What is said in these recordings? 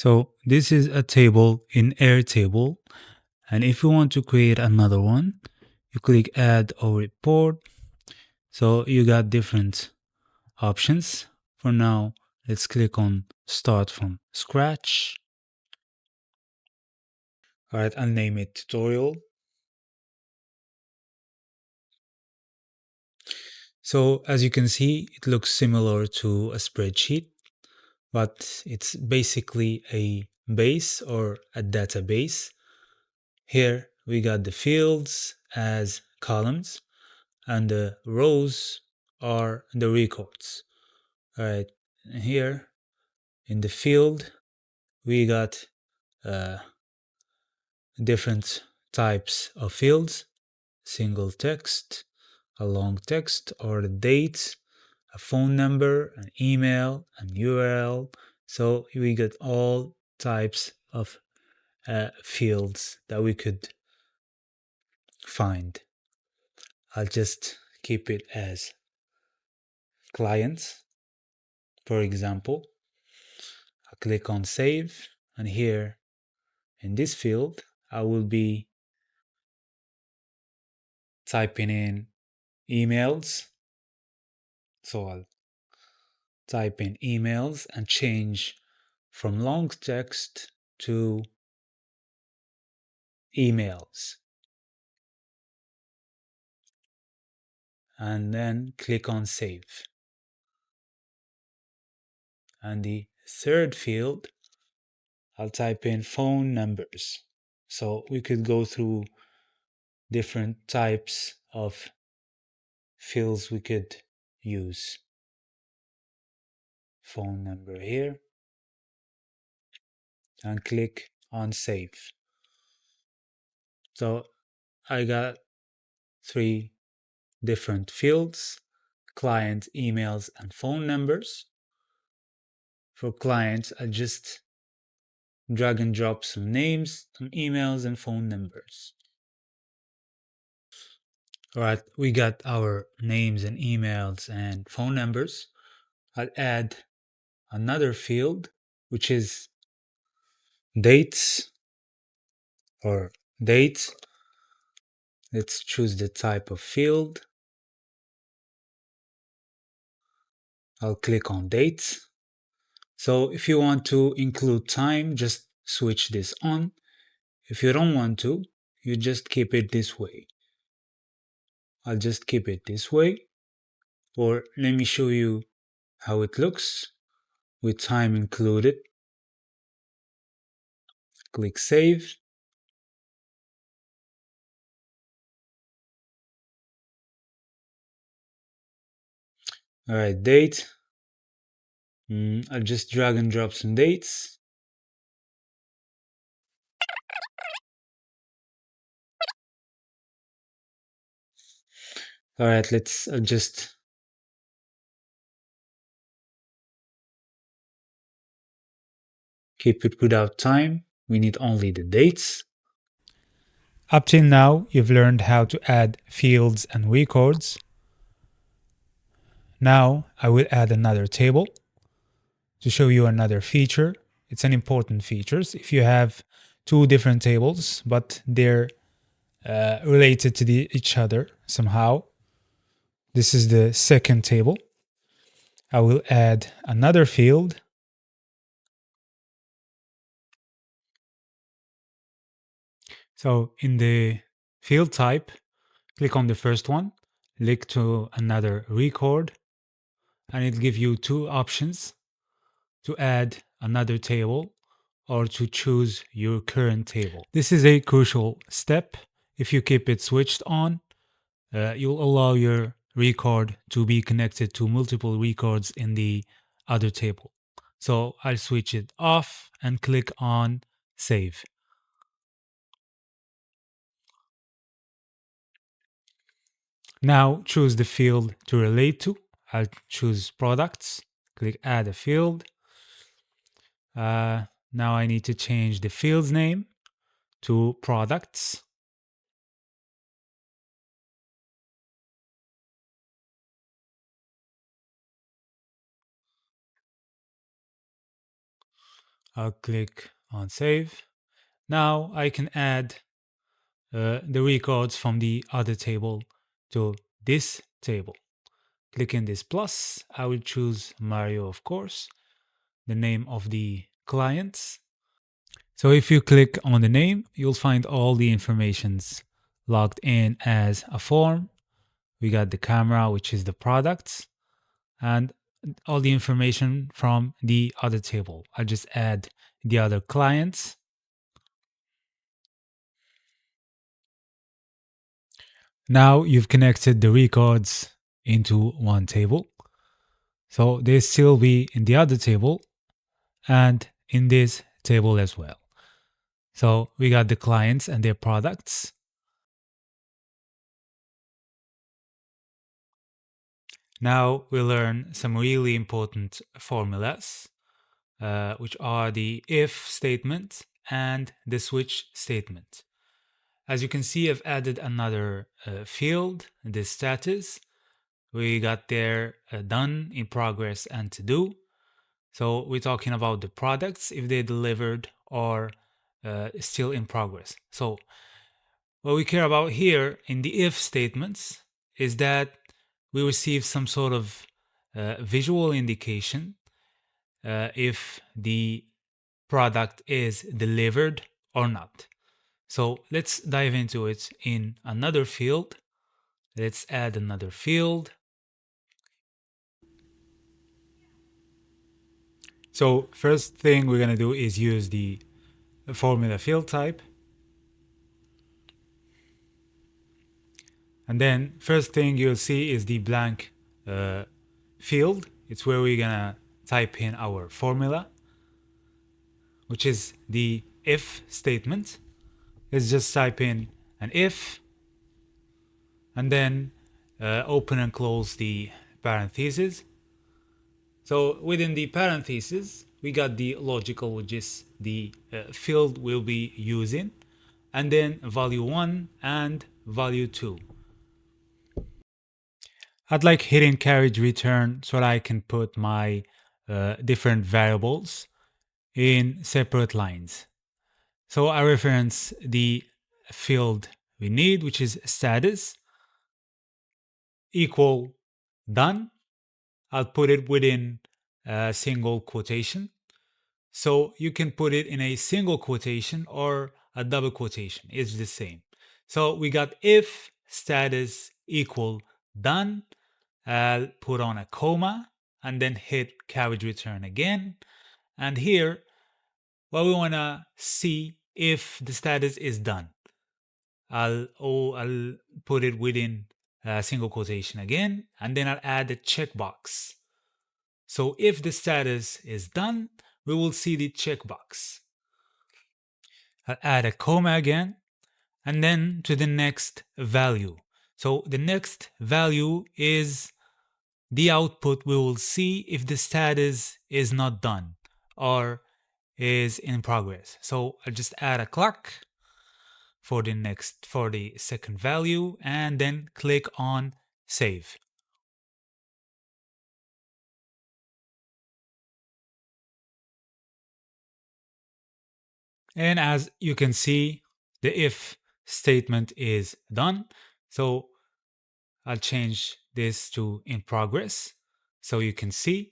So this is a table in Airtable. And if you want to create another one, you click add or report. So you got different options. For now, let's click on start from scratch. All right, I'll name it tutorial. So as you can see, it looks similar to a spreadsheet, but it's basically a base or a database. Here we got the fields as columns and the rows are the records. All right, and here in the field we got uh, different types of fields: single text, a long text, or the date, a phone number, an email, an URL. So we got all types of fields that we could find. I'll just keep it as clients, for example. I'll click on save, and here in this field, I will be typing in emails. So I'll type in emails and change from long text to emails. And then click on save. And the third field, I'll type in phone numbers. So we could go through different types of fields we could use. Phone number here, and click on save. So I got three different fields: client, emails, and phone numbers. For clients, I just drag and drop some names, some emails, and phone numbers. All right, we got our names and emails and phone numbers. I'll add another field, which is dates or dates. Let's choose the type of field. I'll click on dates. So if you want to include time, just switch this on. If you don't want to, you just keep it this way. I'll just keep it this way. Or let me show you how it looks with time included. Click save. All right, date. I'll just drag and drop some dates. All right, let's just keep it without time. We need only the dates. Up till now, you've learned how to add fields and records. Now, I will add another table to show you another feature. It's an important feature. If you have two different tables, but they're related to each other somehow, this is the second table. I will add another field. So in the field type, click on the first one, link to another record, and it'll give you two options: to add another table or to choose your current table. This is a crucial step. If you keep it switched on, you'll allow your record to be connected to multiple records in the other table. So I'll switch it off and click on save. Now choose the field to relate to. I'll choose products, click add a field. Now I need to change the field's name to products. I'll click on save. Now I can add the records from the other table to this table. Clicking this plus, I will choose Mario, of course, the name of the clients. So if you click on the name, you'll find all the informations logged in as a form. We got the camera, which is the products, and all the information from the other table. I'll just add the other clients. Now you've connected the records into one table. So they still be in the other table and in this table as well. So we got the clients and their products. Now we learn some really important formulas, which are the if statement and the switch statement. As you can see, I've added another field, the status. We got there done, in progress, and to do. So we're talking about the products, if they delivered or still in progress. So what we care about here in the if statements is that we receive some sort of visual indication if the product is delivered or not. So let's dive into it in another field. Let's add another field. So first thing we're going to do is use the formula field type. And then first thing you'll see is the blank field. It's where we're going to type in our formula, which is the if statement. Let's just type in an if and then open and close the parentheses. So within the parentheses, we got the logical, which is the field we'll be using, and then value 1 and value 2. I'd like hidden carriage return so that I can put my different variables in separate lines. So I reference the field we need, which is status, equal done. I'll put it within a single quotation. So you can put it in a single quotation or a double quotation. It's the same. So we got if status equal done. I'll put on a comma and then hit carriage return again. And here, what we want to see if the status is done. I'll put it within a single quotation again, and then I'll add a checkbox. So if the status is done, we will see the checkbox. I'll add a comma again, and then to the next value. So the next value is the output we will see if the status is not done or is in progress. So I'll just add a clock for the second value and then click on save. And as you can see, the if statement is done. So I'll change this to in progress so you can see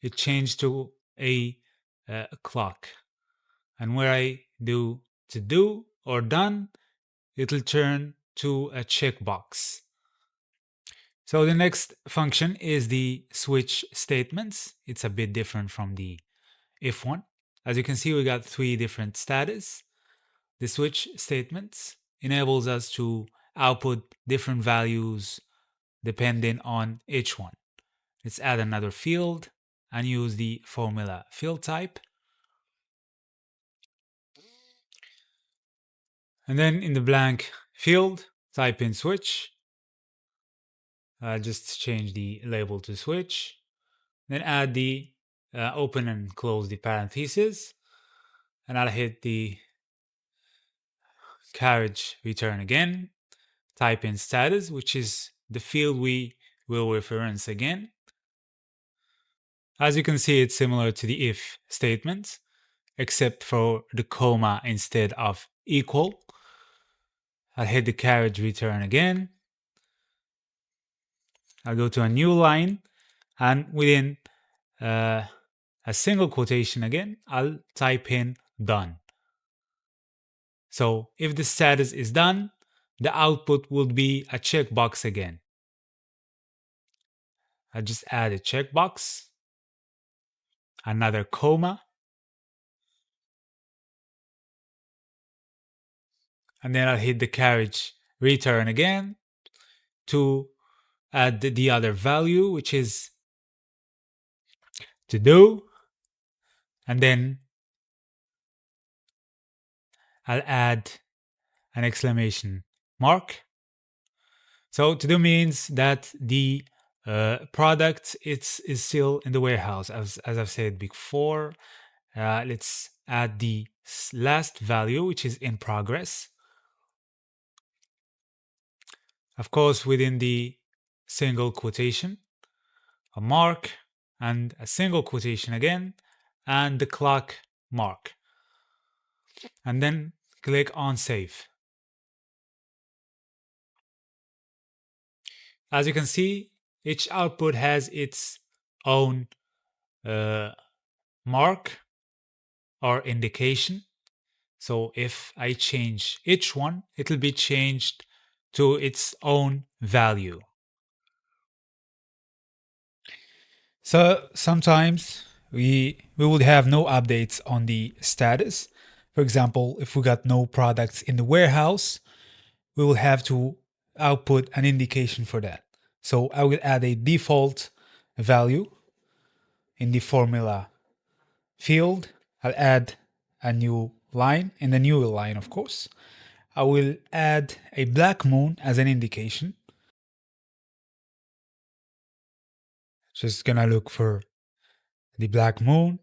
it changed to a clock. And where I do to do or done, it'll turn to a checkbox. So the next function is the switch statements. It's a bit different from the if one. As you can see, we got 3 different status. The switch statements enables us to output different values depending on each one. Let's add another field and use the formula field type. And then in the blank field, type in switch. Just change the label to switch. Then add the open and close the parentheses. And I'll hit the carriage return again. Type in status, which is the field we will reference again. As you can see, it's similar to the if statement. except for the comma instead of equal. I'll hit the carriage return again. I'll go to a new line, and within a single quotation again, I'll type in done. So if the status is done, the output will be a checkbox again. I'll just add a checkbox, another comma, and then I'll hit the carriage return again to add the other value, which is to do, and then I'll add an exclamation mark. So to do means that the product is still in the warehouse, as I've said before. Let's add the last value, which is in progress. Of course, within the single quotation, a mark, and a single quotation again, and the clock mark. And then click on save. As you can see, each output has its own mark or indication. So if I change each one, it'll be changed to its own value. So sometimes we would have no updates on the status. For example, if we got no products in the warehouse, we will have to output an indication for that. So I will add a default value in the formula field. I'll add a new line, in the new line, of course. I will add a black moon as an indication. Just gonna look for the black moon.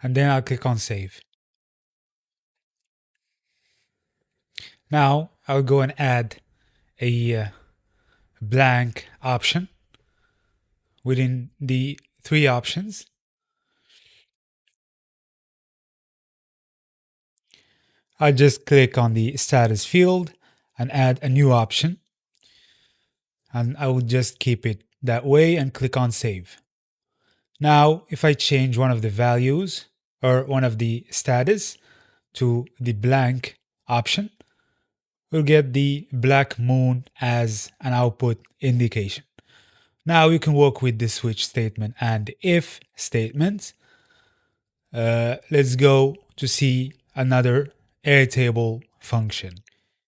And then I'll click on save. Now I'll go and add a blank option within the 3 options. I just click on the status field and add a new option. And I will just keep it that way and click on save. Now, if I change one of the values or one of the status to the blank option, we'll get the black moon as an output indication. Now you can work with the switch statement and if statement. Let's go to see another Airtable function.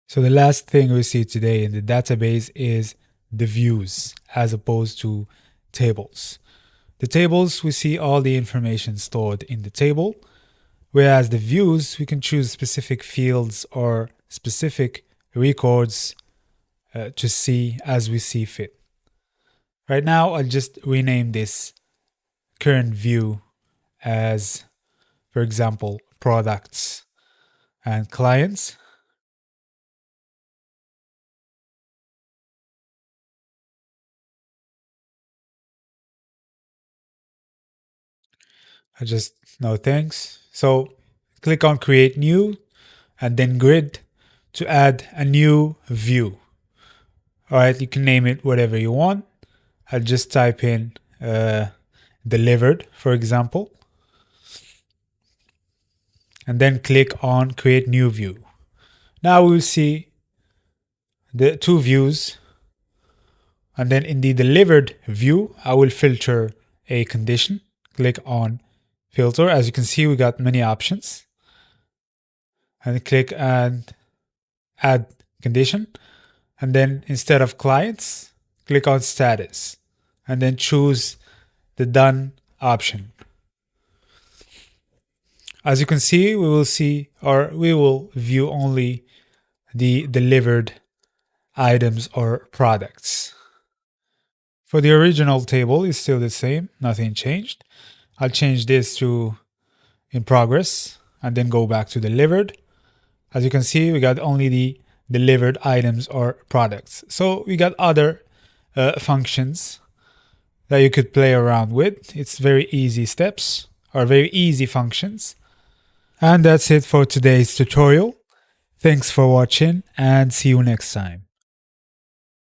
So the last thing we see today in the database is the views as opposed to tables. The tables, we see all the information stored in the table, whereas the views, we can choose specific fields or specific records to see as we see fit. Right now, I'll just rename this current view as, for example, products and clients. I just no thanks. So click on create new and then grid to add a new view. All right, you can name it whatever you want. I'll just type in delivered, for example, and then click on create new view. Now we'll see the 2 views, and then in the delivered view, I will filter a condition. Click on filter. As you can see, we got many options, and click and add condition. And then instead of clients, click on status and then choose the done option. As you can see, we will view only the delivered items or products. For the original table, it's still the same, nothing changed. I'll change this to in progress and then go back to delivered. As you can see, we got only the delivered items or products. So we got other functions that you could play around with. It's very easy steps or very easy functions. And that's it for today's tutorial. Thanks for watching and see you next time.